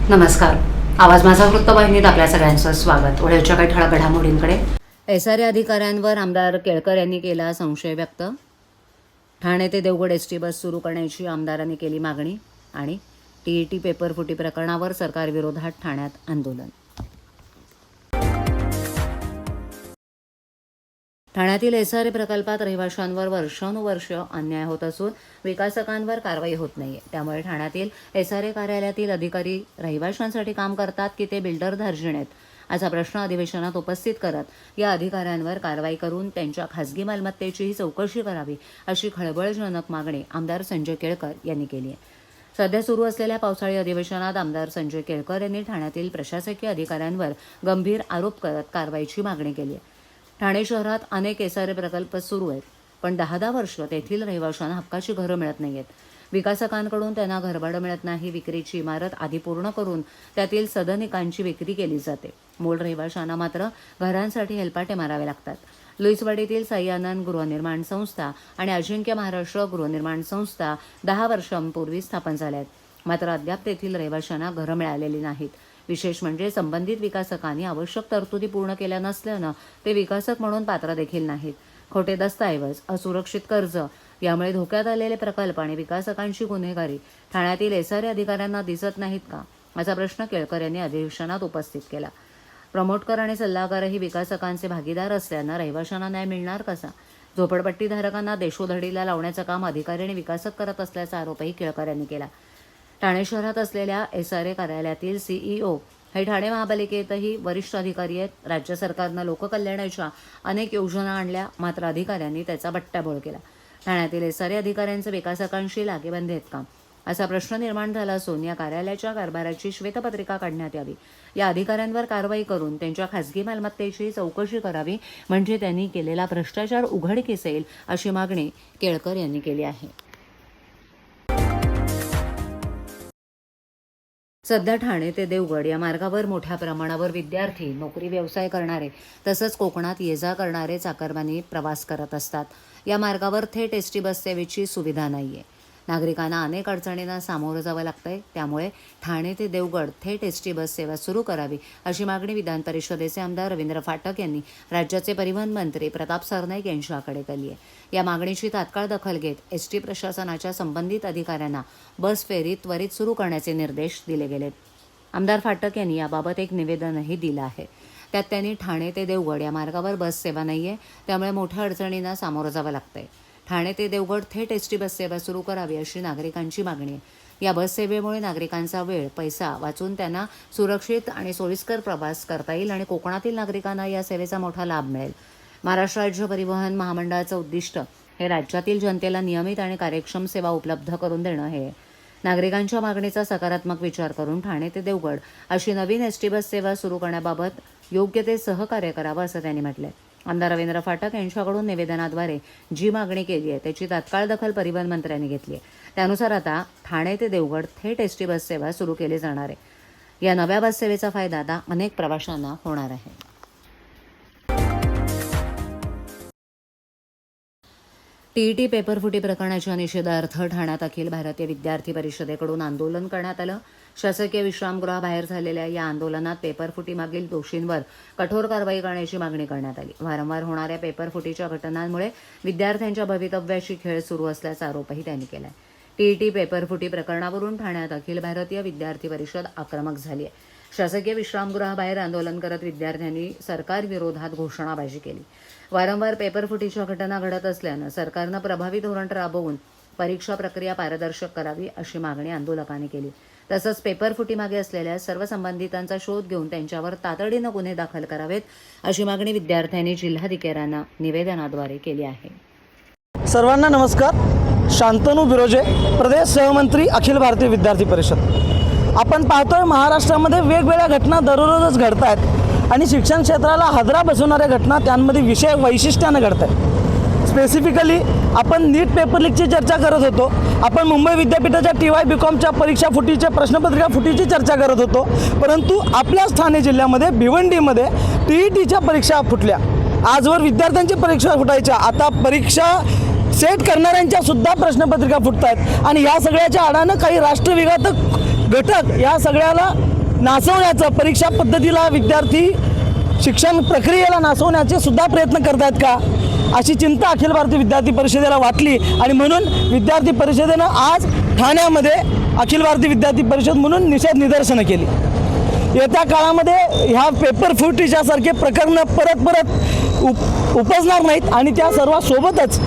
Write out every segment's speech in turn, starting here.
नमस्कार. आवाज माझा वृत्तवाहिनीत आपल्या सगळ्यांचं स्वागत. वळीच्या काही ठळक घडामोडींकडे. एसआरए अधिकाऱ्यांवर आमदार केळकर यांनी केला संशय व्यक्त. ठाणे ते देवगड एसटी बस सुरू करण्याची आमदारांनी केली मागणी. आणि टीईटी पेपर फुटी प्रकरणावर सरकारविरोधात ठाण्यात आंदोलन. ठाण्यातील एसआरए प्रकल्पात रहिवाशांवर वर्षानुवर्ष अन्याय होत असून विकासकांवर कारवाई होत नाहीये. त्यामुळे ठाण्यातील एसआरए कार्यालयातील अधिकारी रहिवाशांसाठी काम करतात की ते बिल्डर धार्जिण आहेत, असा प्रश्न अधिवेशनात उपस्थित करत या अधिकाऱ्यांवर कारवाई करून त्यांच्या खासगी मालमत्तेचीही चौकशी करावी, अशी खळबळजनक मागणी आमदार संजय केळकर यांनी केली आहे. सध्या सुरू असलेल्या पावसाळी अधिवेशनात आमदार संजय केळकर यांनी ठाण्यातील प्रशासकीय अधिकाऱ्यांवर गंभीर आरोप करत कारवाईची मागणी केली आहे. ठाणे शहरात अनेक एसआरए प्रकल्प सुरू आहेत, पण 10 वर्ष तेथील रहिवाशांना हक्काची घरं मिळत नाहीयेत. विकासकांकडून त्यांना घरभाडं मिळत नाही. विक्रीची इमारत आधी पूर्ण करून त्यातील सदनिकांची विक्री केली जाते. मूळ रहिवाशांना मात्र घरांसाठी हेलपाटे मारावे लागतात. लुईसवाडीतील साई आनंद गृहनिर्माण संस्था आणि अजिंक्य महाराष्ट्र गृहनिर्माण संस्था 10 वर्षांपूर्वी स्थापन झाल्या आहेत, मात्र अद्याप तेथील रहिवाशांना घरं मिळालेली नाहीत. विशेष म्हणजे संबंधित विकासकांनी आवश्यक तरतुदी पूर्ण केल्या नसल्यानं ते विकासक म्हणून पात्र देखील नाहीत. खोटे दस्तऐवज, असुरक्षित कर्ज यामुळे धोक्यात आलेले प्रकल्प आणि विकासकांची गुन्हेगारी ठाण्यातील एसआरए अधिकाऱ्यांना दिसत नाहीत का, असा प्रश्न केळकर यांनी अधिवेशनात उपस्थित केला. प्रमोटकर आणि सल्लागारही विकासकांचे भागीदार असल्यानं रहिवाशांना न्याय मिळणार कसा? झोपडपट्टीधारकांना देशोधडीला लावण्याचं काम अधिकारी आणि विकासक करत असल्याचा आरोपही केळकर यांनी केला. ठाणे शहरात असलेल्या एसआरए कार्यालयातील सीईओ हे ठाणे महापालिकेतही वरिष्ठ अधिकारी आहेत. राज्य सरकारनं लोककल्याणाच्या अनेक योजना आणल्या, मात्र अधिकाऱ्यांनी त्याचा बट्ट्याबोळ केला. ठाण्यातील एसआरए अधिकाऱ्यांचे विकासकांशी लागेबांधे आहेत का, असा प्रश्न निर्माण झाला असून या कार्यालयाच्या कारभाराची श्वेतपत्रिका काढण्यात यावी. या अधिकाऱ्यांवर कारवाई करून त्यांच्या खासगी मालमत्तेची चौकशी करावी, म्हणजे त्यांनी केलेला भ्रष्टाचार उघडकीस येईल, अशी मागणी केळकर यांनी केली आहे. सध्या ठाणे ते देवगड या मार्गावर मोठ्या प्रमाणावर विद्यार्थी, नोकरी व्यवसाय करणारे तसंच कोकणात ये-जा करणारे चाकरमानी प्रवास करत असतात. या मार्गावर थेट एसटी बस सेवेची सुविधा नाहीये. नागरिकांना अनेक अडचणींना सामोरं जावं लागतंय. त्यामुळे ठाणे ते देवगड थेट एसटी बस सेवा सुरू करावी, अशी मागणी विधान परिषदेचे आमदार रवींद्र फाटक यांनी राज्याचे परिवहन मंत्री प्रताप सरनाईक यांच्याकडे केली आहे. या मागणीची तात्काळ दखल घेत एसटी प्रशासनाच्या संबंधित अधिकाऱ्यांना बस फेरी त्वरित सुरू करण्याचे निर्देश दिले गेलेत. आमदार फाटक यांनी याबाबत एक निवेदनही दिलं आहे. त्यात त्यांनी ठाणे ते देवगड या मार्गावर बस सेवा नाहीये, त्यामुळे मोठ्या अडचणींना सामोरं जावं लागतंय. ठाणे ते देवगड थेट एसटी बस सेवा सुरू करावी, अशी नागरिकांची मागणी आहे. या बस सेवेमुळे नागरिकांचा वेळ, पैसा वाचून त्यांना सुरक्षित आणि सोयीस्कर प्रवास करता येईल आणि कोकणातील नागरिकांना या सेवेचा मोठा लाभ मिळेल. महाराष्ट्र राज्य परिवहन महामंडळाचं उद्दिष्ट हे राज्यातील जनतेला नियमित आणि कार्यक्षम सेवा उपलब्ध करून देणं हे. नागरिकांच्या मागणीचा सकारात्मक विचार करून ठाणे ते देवगड अशी नवीन एसटी बस सेवा सुरू करण्याबाबत योग्य ते सहकार्य करावं, असं त्यांनी म्हटलंय. आमदार रवींद्र फाटक यांच्याकडून निवेदनाद्वारे जी मागणी केली आहे त्याची तात्काळ दखल परिवहन मंत्र्यांनी घेतली आहे. त्यानुसार आता ठाणे ते देवगड थेट एसटी बस सेवा सुरू केली जाणार आहे. या नव्या बस सेवेचा फायदा आता अनेक प्रवाशांना होणार आहे. टीईटी पेपरफुटी प्रकरणाच्या निषेधार्थ ठाण्यात अखिल भारतीय विद्यार्थी परिषदेकडून आंदोलन करण्यात आलं. शासकीय विश्रामगृहाबाहेर झालेल्या या आंदोलनात पेपरफुटीमागील दोषींवर कठोर कारवाई करण्याची मागणी करण्यात आली. वारंवार होणाऱ्या पेपरफुटीच्या घटनांमुळे विद्यार्थ्यांच्या भवितव्याशी खेळ सुरू असल्याचा आरोपही त्यांनी केला. टीईटी पेपरफुटी प्रकरणावरून ठाण्यात अखिल भारतीय विद्यार्थी परिषद आक्रमक झाली आहे. शासकीय विश्रामगृहाबाहेर आंदोलन करत विद्यार्थ्यांनी सरकारविरोधात घोषणाबाजी केली. वारंवार पेपरफुटीच्या घटना घडत असल्यानं सरकारनं प्रभावी धोरण राबवून परीक्षा प्रक्रिया पारदर्शक करावी, अशी मागणी आंदोलकांनी केली. तसंच पेपरफुटीमागे असलेल्या सर्व संबंधितांचा शोध घेऊन त्यांच्यावर तातडीनं गुन्हे दाखल करावेत, अशी मागणी विद्यार्थ्यांनी जिल्हाधिकाऱ्यांना निवेदनाद्वारे केली आहे. सर्वांना नमस्कार. शांतनू बिरोजे, प्रदेश सहमंत्री, अखिल भारतीय विद्यार्थी परिषद. आपण पाहतोय महाराष्ट्रामध्ये वेगवेगळ्या घटना दररोजच घडत आहेत आणि शिक्षण क्षेत्राला हादरा बसवणाऱ्या घटना त्यांमध्ये वैशिष्ट्यानं घडत आहेत. स्पेसिफिकली आपण नीट पेपर लीकची चर्चा करत होतो. आपण मुंबई विद्यापीठाच्या TY BComच्या परीक्षा फुटीचे, प्रश्नपत्रिका फुटीची चर्चा करत होतो. परंतु आपल्याच ठाणे जिल्ह्यामध्ये भिवंडीमध्ये TETच्या परीक्षा फुटल्या. आजवर विद्यार्थ्यांची परीक्षा फुटायच्या, आता परीक्षा सेट करणाऱ्यांच्या सुद्धा प्रश्नपत्रिका फुटत आहेत. आणि या सगळ्याच्या आडानं काही राष्ट्रविघातक घटक या सगळ्याला नाचवण्याचं, परीक्षा पद्धतीला विद्यार्थी शिक्षण प्रक्रियेला नाचवण्याचे सुद्धा प्रयत्न करतायत का, अशी चिंता अखिल भारतीय विद्यार्थी परिषदेला वाटली आणि म्हणून विद्यार्थी परिषदेनं आज ठाण्यामध्ये अखिल भारतीय विद्यार्थी परिषद म्हणून निषेध निदर्शनं केली. येत्या काळामध्ये ह्या पेपर फुटीच्यासारखे प्रकरणं परत उपजणार नाहीत आणि त्या सर्वांसोबतच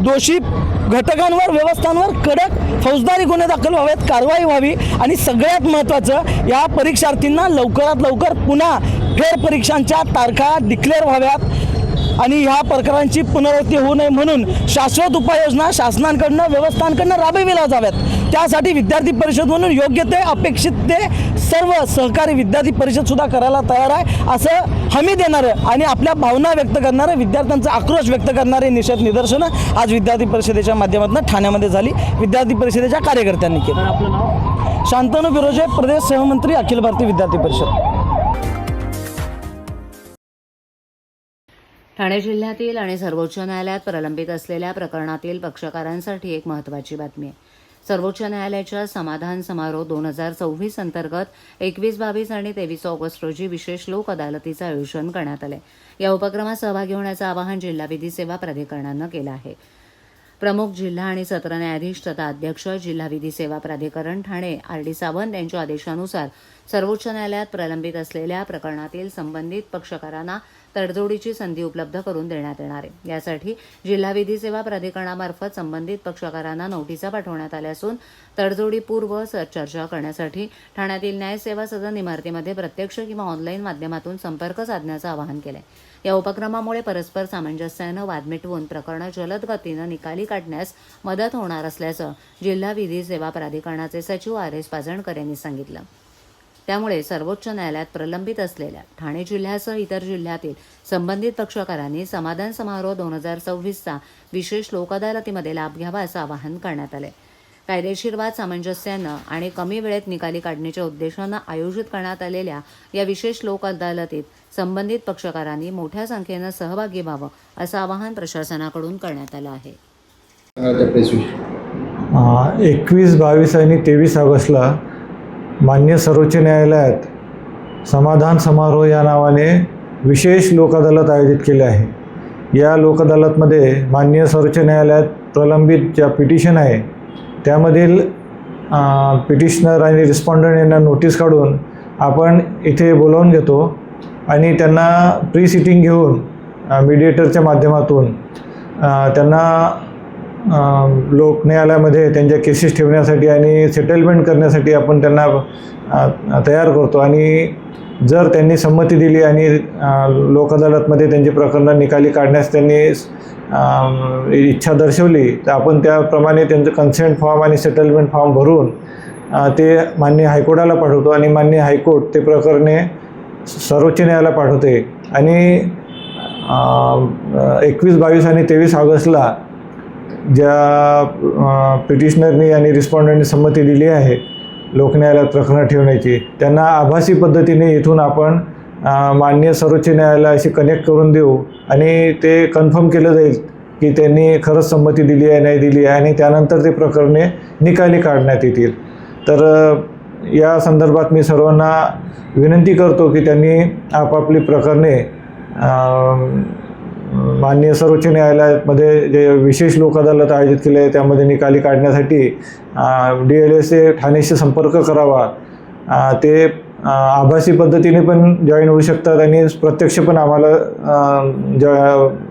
दोषी घटकांवर, व्यवस्थांवर कडक फौजदारी गुन्हे दाखल व्हावेत, कारवाई व्हावी आणि सगळ्यात महत्त्वाचं या परीक्षार्थींना लवकरात लवकर पुन्हा फेरपरीक्षांच्या तारखा डिक्लेअर व्हाव्यात आणि ह्या प्रकारांची पुनरावृत्ती होऊ नये म्हणून शाश्वत उपाययोजना शासनाकडनं, व्यवस्थांकडनं राबविल्या जाव्यात. त्यासाठी विद्यार्थी परिषद म्हणून योग्य ते, अपेक्षित ते सर्व सहकारी विद्यार्थी परिषदसुद्धा करायला तयार आहे, असं हमी देणारं आणि आपल्या भावना व्यक्त करणारं, विद्यार्थ्यांचा आक्रोश व्यक्त करणारे निषेध निदर्शनं आज विद्यार्थी परिषदेच्या माध्यमातून ठाण्यामध्ये झाली. विद्यार्थी परिषदेच्या कार्यकर्त्यांनी केलं. आपलं नाव? शांतनु बिरोजे, प्रदेश सहमंत्री, अखिल भारतीय विद्यार्थी परिषद. ठाणे जिल्ह्यातील आणि सर्वोच्च न्यायालयात प्रलंबित असलेल्या प्रकरणातील पक्षकारांसाठी एक महत्त्वाची बातमी आहे. सर्वोच्च न्यायालयाच्या समाधान समारोह 2024 अंतर्गत 21, 22 आणि 23 ऑगस्ट रोजी विशेष लोक अदालतीचं आयोजन करण्यात आले. या उपक्रमात सहभागी होण्याचं आवाहन जिल्हा विधी सेवा प्राधिकरणानं केलं आहे. प्रमुख जिल्हा आणि सत्र न्यायाधीश तथा अध्यक्ष जिल्हा विधी सेवा प्राधिकरण ठाणे RD सावंत यांच्या आदेशानुसार सर्वोच्च न्यायालयात प्रलंबित असलेल्या प्रकरणातील संबंधित पक्षकारांना तडजोडीची संधी उपलब्ध करून देण्यात येणार आहे. यासाठी जिल्हा विधी सेवा प्राधिकरणामार्फत संबंधित पक्षकारांना नोटिसा पाठवण्यात आल्या असून तडजोडीपूर्व चर्चा करण्यासाठी ठाण्यातील न्यायसेवा सदन इमारतीमध्ये प्रत्यक्ष किंवा ऑनलाईन माध्यमातून संपर्क साधण्याचं आवाहन केलंय. या उपक्रमामुळे परस्पर सामंजस्यानं वाद मिटवून प्रकरणं जलद गतीनं निकाली काढण्यास मदत होणार असल्याचं जिल्हा विधी सेवा प्राधिकरणाचे सचिव RS पाजणकर यांनी सांगितलं. त्यामुळे सर्वोच्च न्यायालयात प्रलंबित असलेल्या ठाणे जिल्ह्यासह इतर जिल्ह्यातील संबंधित पक्षकारांनी समाधान समारोह 2024चा विशेष लोक अदालतीमध्ये लाभ घ्यावा असं आवाहन करण्यात आलंय. कायदेशीर वाद सामंजस्यानं आणि कमी वेळेत निकाली काढण्याच्या उद्देशानं आयोजित करण्यात आलेल्या या विशेष लोक अदालतीत संबंधित पक्षकारांनी मोठ्या संख्येनं सहभागी व्हावं असं आवाहन प्रशासनाकडून करण्यात आलं आहे. 21, 22 आणि 23 ऑगस्टला मान्य सर्वोच्च न्यायालयात समाधान समारोह या नावाने विशेष लोक अदालत आयोजित केले आहे. या लोक अदालतमध्ये मान्य सर्वोच्च न्यायालयात प्रलंबित ज्या पिटिशन आहे त्यामधील पिटिशनर आणि रिस्पॉन्डंट यांना नोटीस काढून आपण इथे बोलावून घेतो आणि त्यांना प्री सिटिंग घेऊन मीडिएटरच्या माध्यमातून त्यांना लोक न्यायालयामध्ये त्यांच्या केसेस ठेवण्यासाठी आणि सेटलमेंट करण्यासाठी आपण त्यांना तयार करतो आणि जर त्यांनी संमती दिली आणि लोक अदालतमध्ये त्यांची प्रकरणं निकाली काढण्यास त्यांनी इच्छा दर्शवली तर आपण त्याप्रमाणे त्यांचं कन्सेंट फॉर्म आणि सेटलमेंट फॉर्म भरून ते माननीय हायकोर्टाला पाठवतो आणि माननीय हायकोर्ट ते प्रकरणे सर्वोच्च न्यायालयाला पाठवते आणि 21, 22 आणि 23 ऑगस्टला ज्या पिटिशनरनी आणि रिस्पॉन्डंटनी संमती दिली आहे लोक न्यायालयात प्रकरणं ठेवण्याची त्यांना आभासी पद्धतीने इथून आपण माननीय सर्वोच्च न्यायालयाशी कनेक्ट करून देऊ आणि ते कन्फर्म केलं जाईल की त्यांनी खरंच संमती दिली आहे, नाही दिली आहे आणि त्यानंतर ते प्रकरणे निकाली काढण्यात येतील. तर या संदर्भात मी सर्वांना विनंती करतो की त्यांनी आपापली प्रकरणे माननीय सर्वोच्च न्यायालयामध्ये जे विशेष लोक अदालत आयोजित केले आहे त्यामध्ये निकाली काढण्यासाठी DLSA ठाणेशी संपर्क करावा. ते आभासी पद्धतीने पण जॉईन होऊ शकतात आणि प्रत्यक्ष पण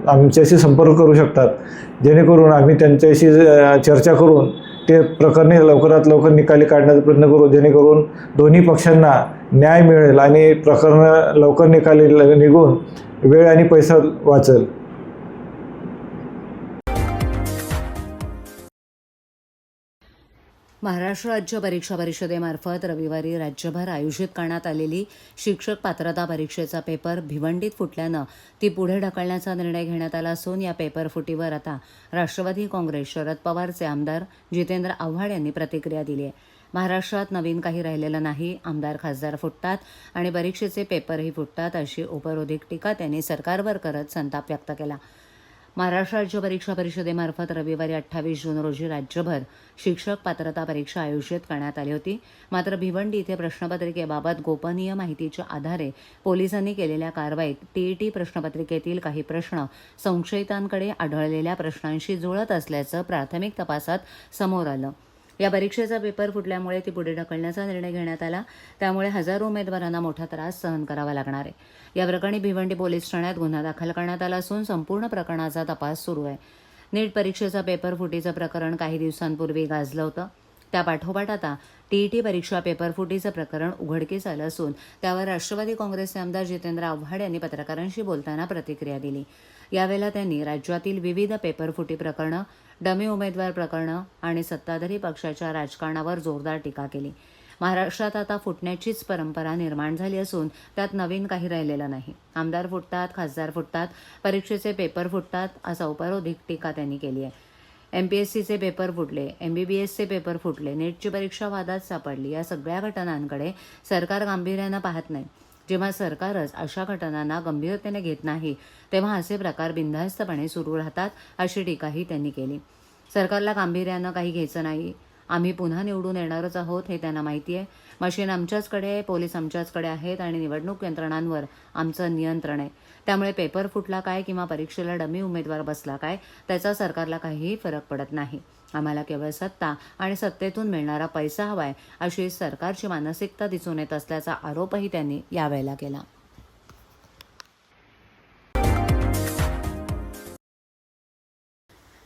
आमच्याशी संपर्क करू शकतात जेणेकरून आम्ही त्यांच्याशी चर्चा करून ते प्रकरणे लवकरात लवकर निकाली काढण्याचा प्रयत्न करू जेणेकरून दोन्ही पक्षांना न्याय मिळेल आणि प्रकरणं लवकर निकाली निघून वेळ आणि पैसा वाचेल. महाराष्ट्र राज्य परीक्षा परिषदेमार्फत रविवारी राज्यभर आयोजित करण्यात आलेली शिक्षक पात्रता परीक्षेचा पेपर भिवंडीत फुटल्यानं ती पुढे ढकलण्याचा निर्णय घेण्यात आला असून या पेपर फुटीवर आता राष्ट्रवादी काँग्रेस शरद पवारचे आमदार जितेंद्र आव्हाड यांनी प्रतिक्रिया दिली आहे. महाराष्ट्रात नवीन काही राहिलेलं नाही, आमदार खासदार फुटतात आणि परीक्षेचे पेपरही फुटतात अशी उपरोधिक टीका त्यांनी सरकारवर करत संताप व्यक्त केला. महाराष्ट्र राज्य परीक्षा परिषदेमार्फत रविवारी 28 जून रोजी राज्यभर शिक्षक पात्रता परीक्षा आयोजित करण्यात आली होती. मात्र भिवंडी इथे प्रश्नपत्रिकेबाबत गोपनीय माहितीच्या आधारे पोलिसांनी केलेल्या कारवाईत टीईटी प्रश्नपत्रिकेतील काही प्रश्न संशयितांकडे आढळलेल्या प्रश्नांशी जुळत असल्याचं प्राथमिक तपासात समोर आलं. या परीक्षेचा पेपर फुटल्यामुळे ती पुढे ढकलण्याचा निर्णय घेण्यात आला. त्यामुळे हजारो उमेदवारांना मोठा त्रास सहन करावा लागणार आहे. या प्रकरणी भिवंडी पोलीस ठाण्यात गुन्हा दाखल करण्यात आला असून संपूर्ण प्रकरणाचा तपास सुरू आहे. नीट परीक्षेचा पेपर फुटीचं प्रकरण काही दिवसांपूर्वी गाजलं होतं. त्यापाठोपाठ आता टीईटी परीक्षा पेपर फुटीचं प्रकरण उघडकीस आलं असून त्यावर राष्ट्रवादी काँग्रेसचे आमदार जितेंद्र आव्हाड यांनी पत्रकारांशी बोलताना प्रतिक्रिया दिली. यावेळेला त्यांनी राज्यातील विविध पेपर फुटी प्रकरणं, डमी उमेदवार प्रकरणं आणि सत्ताधारी पक्षाच्या राजकारणावर जोरदार टीका केली. महाराष्ट्रात आता फुटण्याचीच परंपरा निर्माण झाली असून त्यात नवीन काही राहिलेलं नाही. आमदार फुटतात, खासदार फुटतात, परीक्षेचे पेपर फुटतात असा उपरोधिक टीका त्यांनी केली आहे. MPSCचे पेपर फुटले, MBBSचे पेपर फुटले, नीटची परीक्षा वादात सापडली, या सगळ्या घटनांकडे सरकार गांभीर्यानं पाहत नाही. जेव्हा सरकारच अशा घटनांना गंभीरतेने घेत नाही तेव्हा असे प्रकार बिनधास्तपणे सुरू राहतात अशी टीकाही त्यांनी केली. सरकारला गांभीर्यानं काही घ्यायचं नाही. आम्ही पुन्हा निवडून येणारच आहोत हे त्यांना माहिती आहे. मशीन आमच्याचकडे आहे, पोलीस आमच्याचकडे आहेत आणि निवडणूक यंत्रणांवर आमचं नियंत्रण आहे. त्यामुळे पेपर फुटला काय किंवा परीक्षेला डमी उमेदवार बसला काय त्याचा सरकारला काहीही फरक पडत नाही. आम्हाला केवळ सत्ता आणि सत्तेतून मिळणारा पैसा हवाय अशी सरकारची मानसिकता दिसून येत असल्याचा आरोपही त्यांनी यावेळेला केला.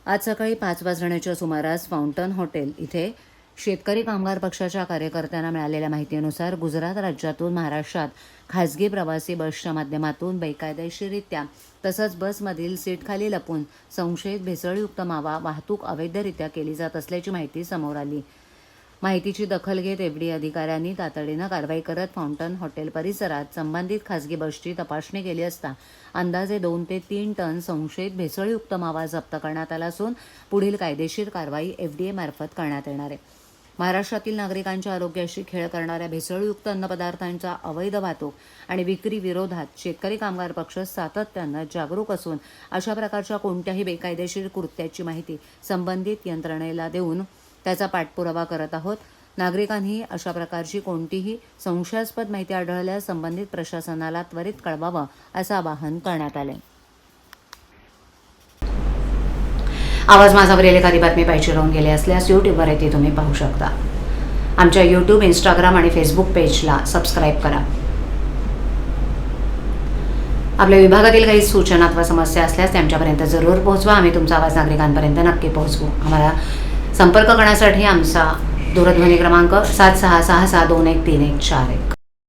आज सकाळी 5 वाजण्याच्या सुमारास फाउंटन हॉटेल इथे शेतकरी कामगार पक्षाच्या कार्यकर्त्यांना मिळालेल्या माहितीनुसार गुजरात राज्यातून महाराष्ट्रात खासगी प्रवासी बसच्या माध्यमातून बेकायदेशीररित्या तसंच बसमधील सीटखाली लपून संशयित भेसळयुक्त मावा वाहतूक अवैधरित्या केली जात असल्याची माहिती समोर आली. माहितीची दखल घेत FDA अधिकाऱ्यांनी तातडीनं कारवाई करत फाउंटन हॉटेल परिसरात संबंधित खासगी बसची तपासणी केली असता अंदाजे 2 ते 3 टन संशयित भेसळयुक्त मावा जप्त करण्यात आला असून पुढील कायदेशीर कारवाई FDA मार्फत करण्यात येणार आहे. महाराष्ट्रातील नागरिकांच्या आरोग्याशी खेळ करणाऱ्या भेसळयुक्त अन्नपदार्थांचा अवैध वाहतूक आणि विक्री विरोधात शेतकरी कामगार पक्ष सातत्यानं जागरूक असून अशा प्रकारच्या कोणत्याही बेकायदेशीर कृत्याची माहिती संबंधित यंत्रणेला देऊन त्याचा पाठपुरावा करत आहोत. नागरिकांनी अशा प्रकारची कोणतीही संशयास्पद माहिती आढळल्यास संबंधित प्रशासनाला त्वरित कळवावं असं आवाहन करण्यात आले. आवाज माझावरील एखादी बातमी पाहिजे राहून गेली असल्यास यूट्यूबवर येथे तुम्ही पाहू शकता. आमच्या यूट्यूब, इंस्टाग्राम आणि फेसबुक पेजला सबस्क्राईब करा. आपल्या विभागातील काही सूचना अथवा समस्या असल्यास ते आमच्यापर्यंत जरूर पोहोचवा. आम्ही तुमचा आवाज नागरिकांपर्यंत नक्की पोहोचवू. आम्हाला संपर्क करण्यासाठी आमचा दूरध्वनी क्रमांक 7666213141.